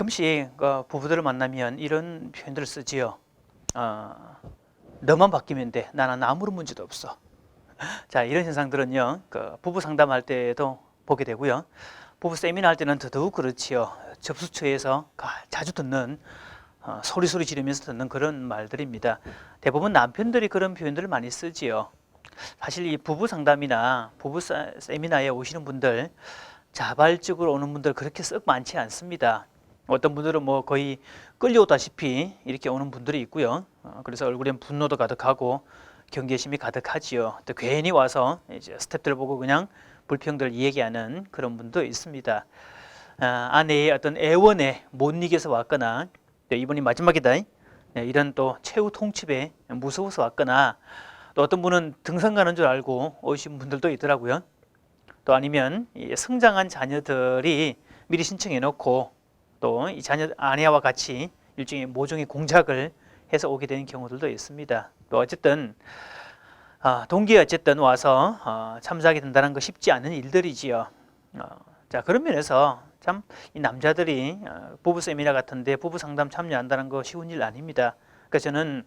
가끔씩 부부들을 만나면 이런 표현들을 쓰지요. 너만 바뀌면 돼. 나는 아무런 문제도 없어. 자, 이런 현상들은요, 부부 상담할 때도 보게 되고요. 부부 세미나 할 때는 더더욱 그렇지요. 접수처에서 자주 듣는 소리소리 지르면서 듣는 그런 말들입니다. 대부분 남편들이 그런 표현들을 많이 쓰지요. 사실 이 부부 상담이나 부부 세미나에 오시는 분들, 자발적으로 오는 분들 그렇게 썩 많지 않습니다. 어떤 분들은 뭐 거의 끌려오다시피 이렇게 오는 분들이 있고요. 그래서 얼굴엔 분노도 가득하고 경계심이 가득하지요. 또 괜히 와서 이제 스태프들 보고 그냥 불평들 얘기하는 그런 분도 있습니다. 아내의 어떤 애원에 못 이겨서 왔거나 이번이 마지막이다, 이런 또 최후 통첩에 무서워서 왔거나, 또 어떤 분은 등산 가는 줄 알고 오신 분들도 있더라고요. 또 아니면 성장한 자녀들이 미리 신청해 놓고 또 이 자녀 아내와 같이 일종의 모종의 공작을 해서 오게 되는 경우들도 있습니다. 또 어쨌든 동기에 어쨌든 와서 참석하게 된다는 거 쉽지 않은 일들이지요. 자, 그런 면에서 참 이 남자들이 부부 세미나 같은데 부부 상담 참여한다는 거 쉬운 일 아닙니다. 그래서 저는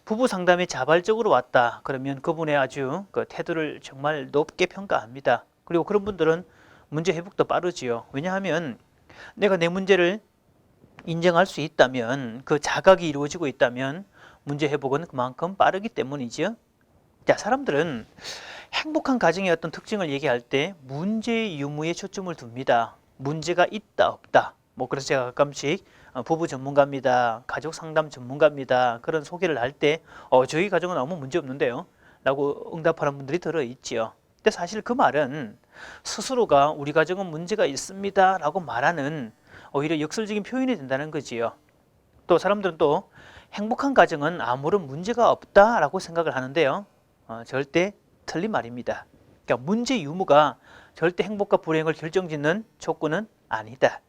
부부 상담에 자발적으로 왔다 그러면 그분의 아주 그 태도를 정말 높게 평가합니다. 그리고 그런 분들은 문제 회복도 빠르지요. 왜냐하면 내가 내 문제를 인정할 수 있다면, 그 자각이 이루어지고 있다면 문제 회복은 그만큼 빠르기 때문이죠. 자, 사람들은 행복한 가정의 어떤 특징을 얘기할 때 문제 유무에 초점을 둡니다. 문제가 있다 없다. 뭐 그래서 제가 가끔씩 부부 전문가입니다, 가족 상담 전문가입니다, 그런 소개를 할 때 저희 가정은 아무 문제 없는데요 라고 응답하는 분들이 들어있지요. 근데 사실 그 말은 스스로가 우리 가정은 문제가 있습니다 라고 말하는 오히려 역설적인 표현이 된다는 거지요. 또 사람들은 또 행복한 가정은 아무런 문제가 없다라고 생각을 하는데요, 절대 틀린 말입니다. 그러니까 문제 유무가 절대 행복과 불행을 결정짓는 조건은 아니다.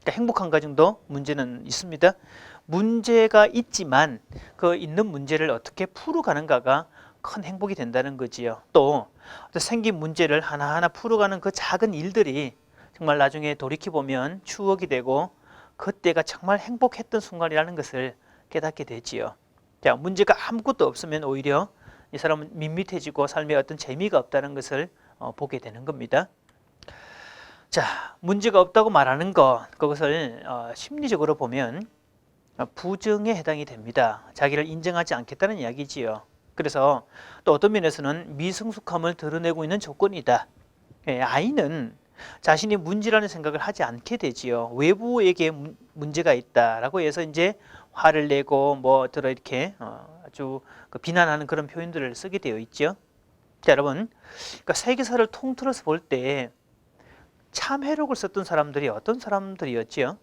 그러니까 행복한 가정도 문제는 있습니다. 문제가 있지만 그 있는 문제를 어떻게 풀어가는가가 큰 행복이 된다는 거지요. 또 생긴 문제를 하나하나 풀어가는 그 작은 일들이 정말 나중에 돌이켜보면 추억이 되고 그때가 정말 행복했던 순간이라는 것을 깨닫게 되지요. 자, 문제가 아무것도 없으면 오히려 이 사람은 밋밋해지고 삶에 어떤 재미가 없다는 것을 보게 되는 겁니다. 자, 문제가 없다고 말하는 것, 그것을 심리적으로 보면 부정에 해당이 됩니다. 자기를 인정하지 않겠다는 이야기지요. 그래서 또 어떤 면에서는 미성숙함을 드러내고 있는 조건이다. 아이는 자신이 문제라는 생각을 하지 않게 되지요. 외부에게 문제가 있다라고 해서 이제 화를 내고 뭐 들어 이렇게 아주 비난하는 그런 표현들을 쓰게 되어 있죠. 자, 여러분, 그러니까 세계사를 통틀어서 볼 때 참회록을 썼던 사람들이 어떤 사람들이었지요?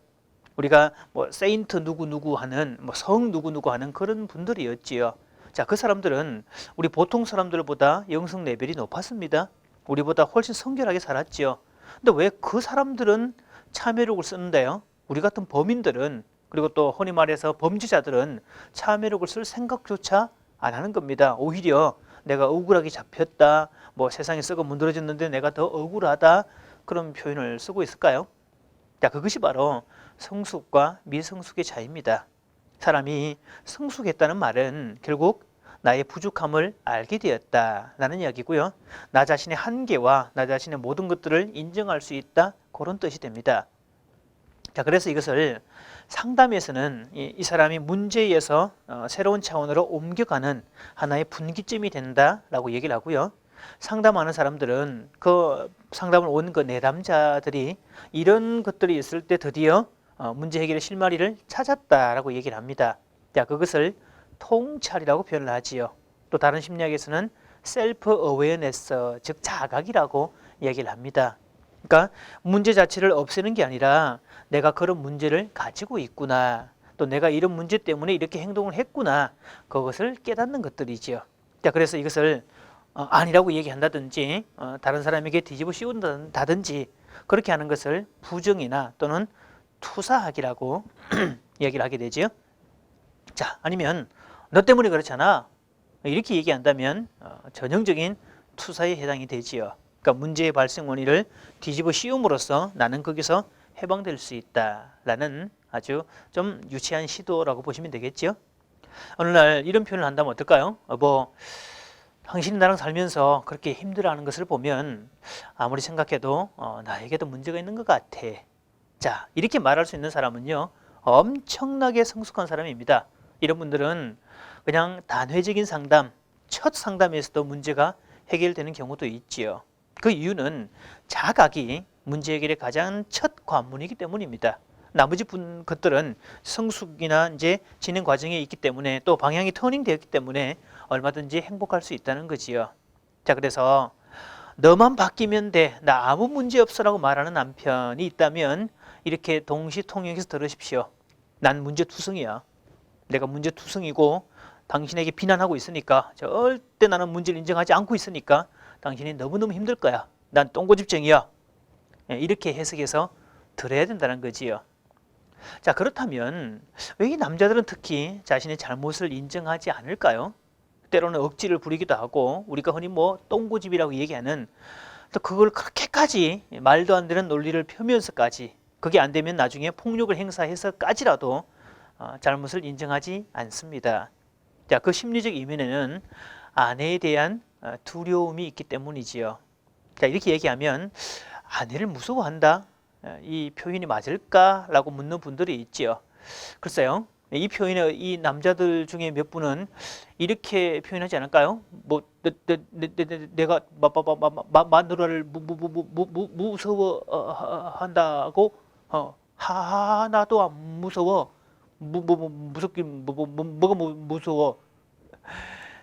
우리가 뭐 세인트 누구누구 하는, 뭐 성 누구누구 하는 그런 분들이었지요. 자, 그 사람들은 우리 보통 사람들보다 영성 레벨이 높았습니다. 우리보다 훨씬 성결하게 살았지요. 근데 왜 그 사람들은 참회록을 쓰는데요, 우리 같은 범인들은, 그리고 또 흔히 말해서 범죄자들은 참회록을 쓸 생각조차 안 하는 겁니다. 오히려 내가 억울하게 잡혔다, 뭐 세상에 썩어 문드러졌는데 내가 더 억울하다, 그런 표현을 쓰고 있을까요? 자, 그것이 바로 성숙과 미성숙의 차이입니다. 사람이 성숙했다는 말은 결국 나의 부족함을 알게 되었다라는 이야기고요, 나 자신의 한계와 나 자신의 모든 것들을 인정할 수 있다, 그런 뜻이 됩니다. 자, 그래서 이것을 상담에서는 이 사람이 문제에서 새로운 차원으로 옮겨가는 하나의 분기점이 된다라고 얘기를 하고요, 상담하는 사람들은 그 상담을 온 그 내담자들이 이런 것들이 있을 때 드디어 문제 해결의 실마리를 찾았다라고 얘기를 합니다. 자, 그것을 통찰이라고 표현을 하지요. 또 다른 심리학에서는 셀프 어웨어네스, 즉 자각이라고 얘기를 합니다. 그러니까 문제 자체를 없애는 게 아니라 내가 그런 문제를 가지고 있구나, 또 내가 이런 문제 때문에 이렇게 행동을 했구나, 그것을 깨닫는 것들이지요. 자, 그래서 이것을 아니라고 얘기한다든지 다른 사람에게 뒤집어 씌운다든지 그렇게 하는 것을 부정이나 또는 투사학이라고 얘기를 하게 되죠. 자, 아니면 너 때문에 그렇잖아, 이렇게 얘기한다면 전형적인 투사에 해당이 되지요. 그러니까 문제의 발생 원인을 뒤집어 씌움으로써 나는 거기서 해방될 수 있다라는 아주 좀 유치한 시도라고 보시면 되겠죠. 어느 날 이런 표현을 한다면 어떨까요? 당신이 나랑 살면서 그렇게 힘들어하는 것을 보면 아무리 생각해도 나에게도 문제가 있는 것 같아. 자, 이렇게 말할 수 있는 사람은요, 엄청나게 성숙한 사람입니다. 이런 분들은 그냥 단회적인 상담, 첫 상담에서도 문제가 해결되는 경우도 있지요. 그 이유는 자각이 문제 해결의 가장 첫 관문이기 때문입니다. 나머지 것들은 성숙이나 이제 진행 과정에 있기 때문에 또 방향이 터닝 되었기 때문에 얼마든지 행복할 수 있다는 거지요. 자, 그래서 너만 바뀌면 돼, 나 아무 문제 없어라고 말하는 남편이 있다면 이렇게 동시통역해서 들으십시오. 난 문제투성이야. 내가 문제투성이고 당신에게 비난하고 있으니까, 절대 나는 문제를 인정하지 않고 있으니까 당신이 너무너무 힘들 거야. 난 똥고집쟁이야. 이렇게 해석해서 들어야 된다는 거지요. 자, 그렇다면 왜 이 남자들은 특히 자신의 잘못을 인정하지 않을까요? 때로는 억지를 부리기도 하고, 우리가 흔히 똥고집이라고 얘기하는, 또 그걸 그렇게까지 말도 안 되는 논리를 펴면서까지, 그게 안 되면 나중에 폭력을 행사해서까지라도 잘못을 인정하지 않습니다. 자, 그 심리적 이면에는 아내에 대한 두려움이 있기 때문이지요. 자, 이렇게 얘기하면 아내를 무서워한다? 이 표현이 맞을까라고 묻는 분들이 있지요. 글쎄요, 이 표현에 이 남자들 중에 몇 분은 이렇게 표현하지 않을까요? 내가 마누라를 무서워한다고 하나도 안 무서워. 무섭긴 뭐가 무서워.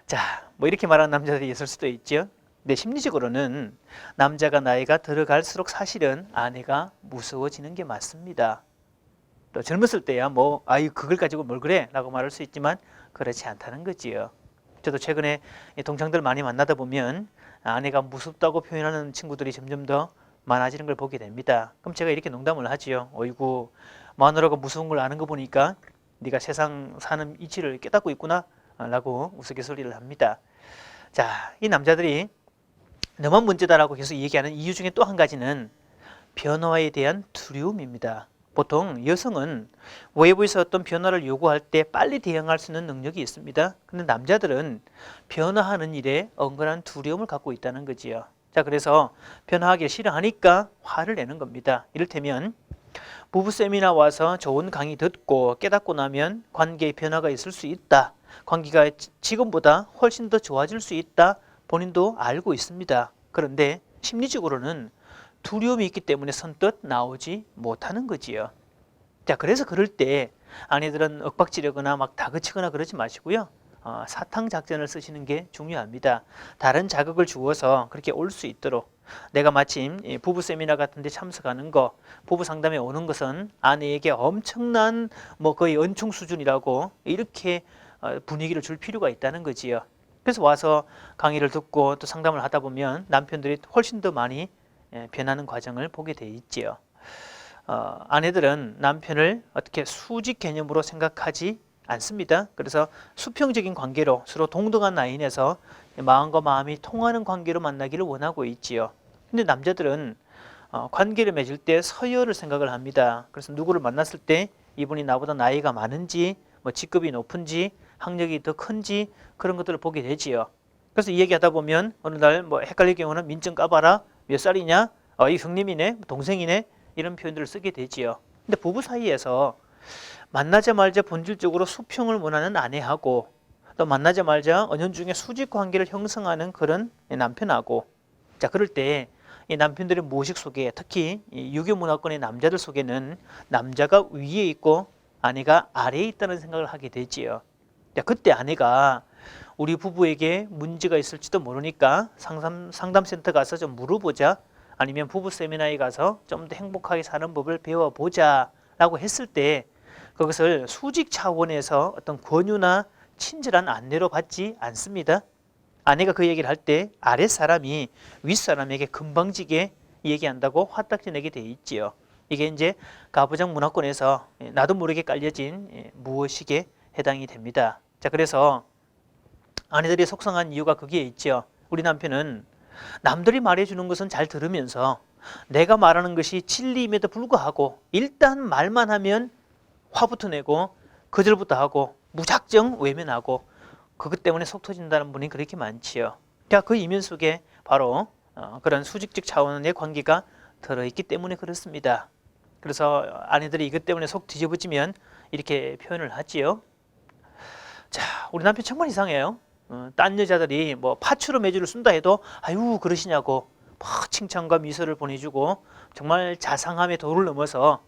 자, 이렇게 말하는 남자들이 있을 수도 있죠. 근데 심리적으로는 남자가 나이가 들어갈수록 사실은 아내가 무서워지는 게 맞습니다. 또 젊었을 때야 아유 그걸 가지고 뭘 그래 라고 말할 수 있지만 그렇지 않다는 거지요. 저도 최근에 동창들 많이 만나다 보면 아내가 무섭다고 표현하는 친구들이 점점 더 많아지는 걸 보게 됩니다. 그럼 제가 이렇게 농담을 하지요. 어이구, 마누라가 무서운 걸 아는 거 보니까 네가 세상 사는 이치를 깨닫고 있구나 라고 우스갯소리를 합니다. 자, 이 남자들이 너만 문제다라고 계속 얘기하는 이유 중에 또 한 가지는 변화에 대한 두려움입니다. 보통 여성은 외부에서 어떤 변화를 요구할 때 빨리 대응할 수 있는 능력이 있습니다. 근데 남자들은 변화하는 일에 은근한 두려움을 갖고 있다는 거지요. 자, 그래서 변화하기 싫어하니까 화를 내는 겁니다. 이를테면 부부 세미나 와서 좋은 강의 듣고 깨닫고 나면 관계에 변화가 있을 수 있다. 관계가 지금보다 훨씬 더 좋아질 수 있다. 본인도 알고 있습니다. 그런데 심리적으로는 두려움이 있기 때문에 선뜻 나오지 못하는 거지요. 자, 그래서 그럴 때 아내들은 윽박지르거나 막 다그치거나 그러지 마시고요. 사탕 작전을 쓰시는 게 중요합니다. 다른 자극을 주어서 그렇게 올 수 있도록. 내가 마침 부부 세미나 같은 데 참석하는 거, 부부 상담에 오는 것은 아내에게 엄청난 거의 은총 수준이라고 이렇게 분위기를 줄 필요가 있다는 거지요. 그래서 와서 강의를 듣고 또 상담을 하다 보면 남편들이 훨씬 더 많이 변하는 과정을 보게 돼 있지요. 아내들은 남편을 어떻게 수직 개념으로 생각하지 않습니다. 그래서 수평적인 관계로 서로 동등한 라인에서 마음과 마음이 통하는 관계로 만나기를 원하고 있지요. 근데 남자들은 관계를 맺을 때 서열을 생각을 합니다. 그래서 누구를 만났을 때 이분이 나보다 나이가 많은지, 직급이 높은지, 학력이 더 큰지 그런 것들을 보게 되지요. 그래서 이 얘기하다 보면 어느 날 헷갈릴 경우는 민증 까봐라, 몇 살이냐, 이 형님이네, 동생이네 이런 표현들을 쓰게 되지요. 근데 부부 사이에서 만나자마자 본질적으로 수평을 원하는 아내하고 또 만나자마자 은연중에 수직 관계를 형성하는 그런 남편하고, 자, 그럴 때 이 남편들의 모식 속에 특히 이 유교 문화권의 남자들 속에는 남자가 위에 있고 아내가 아래에 있다는 생각을 하게 되지요. 자, 그때 아내가 우리 부부에게 문제가 있을지도 모르니까 상담센터 가서 좀 물어보자, 아니면 부부 세미나에 가서 좀 더 행복하게 사는 법을 배워보자 라고 했을 때 그것을 수직 차원에서 어떤 권유나 친절한 안내로 받지 않습니다. 아내가 그 얘기를 할 때 아랫사람이 윗사람에게 금방지게 얘기한다고 화딱지 내게 돼 있지요. 이게 이제 가부장 문화권에서 나도 모르게 깔려진 무의식에 해당이 됩니다. 자, 그래서 아내들이 속상한 이유가 거기에 있죠. 우리 남편은 남들이 말해주는 것은 잘 들으면서 내가 말하는 것이 진리임에도 불구하고 일단 말만 하면 화부터 내고 거절부터 하고 무작정 외면하고 그것 때문에 속 터진다는 분이 그렇게 많지요. 그 이면 속에 바로 그런 수직적 차원의 관계가 들어있기 때문에 그렇습니다. 그래서 아내들이 이것 때문에 속 뒤집어지면 이렇게 표현을 하지요. 자, 우리 남편 정말 이상해요. 딴 여자들이 뭐 파추로 매주를 쓴다 해도 아유 그러시냐고 막 칭찬과 미소를 보내주고 정말 자상함의 도를 넘어서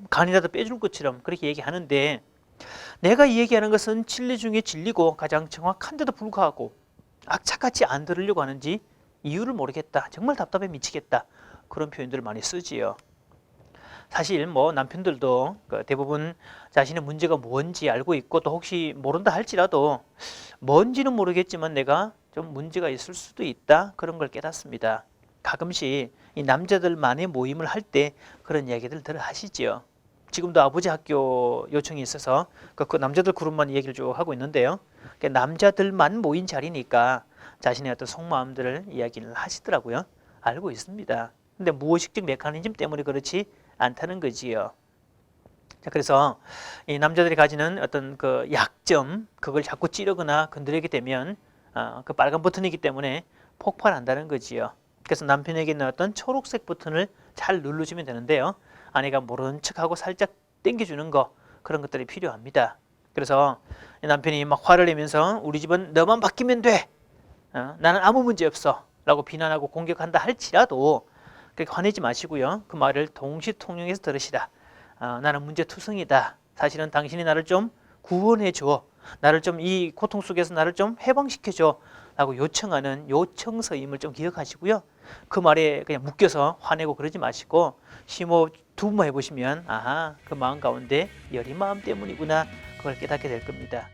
간이라도 빼줄 것처럼 그렇게 얘기하는데, 내가 이 얘기하는 것은 진리 중에 진리고 가장 정확한데도 불구하고 악착같이 안 들으려고 하는지 이유를 모르겠다, 정말 답답해 미치겠다, 그런 표현들을 많이 쓰지요. 사실 뭐 남편들도 대부분 자신의 문제가 뭔지 알고 있고 또 혹시 모른다 할지라도 뭔지는 모르겠지만 내가 좀 문제가 있을 수도 있다, 그런 걸 깨닫습니다. 가끔씩 이 남자들만의 모임을 할 때 그런 이야기들 들어 하시지요. 지금도 아버지 학교 요청이 있어서 그 남자들 그룹만 얘기를 쭉 하고 있는데요. 남자들만 모인 자리니까 자신의 어떤 속마음들을 이야기를 하시더라고요. 알고 있습니다. 근데 무의식적 메커니즘 때문에 그렇지 않다는 거지요. 자, 그래서 이 남자들이 가지는 어떤 그 약점, 그걸 자꾸 찌르거나 건드리게 되면 그 빨간 버튼이기 때문에 폭발한다는 거지요. 그래서 남편에게 있는 어떤 초록색 버튼을 잘 눌러주면 되는데요. 아내가 모른 척하고 살짝 당겨주는 거, 그런 것들이 필요합니다. 그래서 남편이 막 화를 내면서 우리 집은 너만 바뀌면 돼, 나는 아무 문제 없어 라고 비난하고 공격한다 할지라도 그렇게 화내지 마시고요. 그 말을 동시통용해서 들으시라. 나는 문제투성이다. 사실은 당신이 나를 좀 구원해줘, 나를 좀 이 고통 속에서 나를 좀 해방시켜줘 라고 요청하는 요청서임을 좀 기억하시고요. 그 말에 그냥 묶여서 화내고 그러지 마시고 심호 두 번 해보시면 아하, 그 마음 가운데 여린 마음 때문이구나, 그걸 깨닫게 될 겁니다.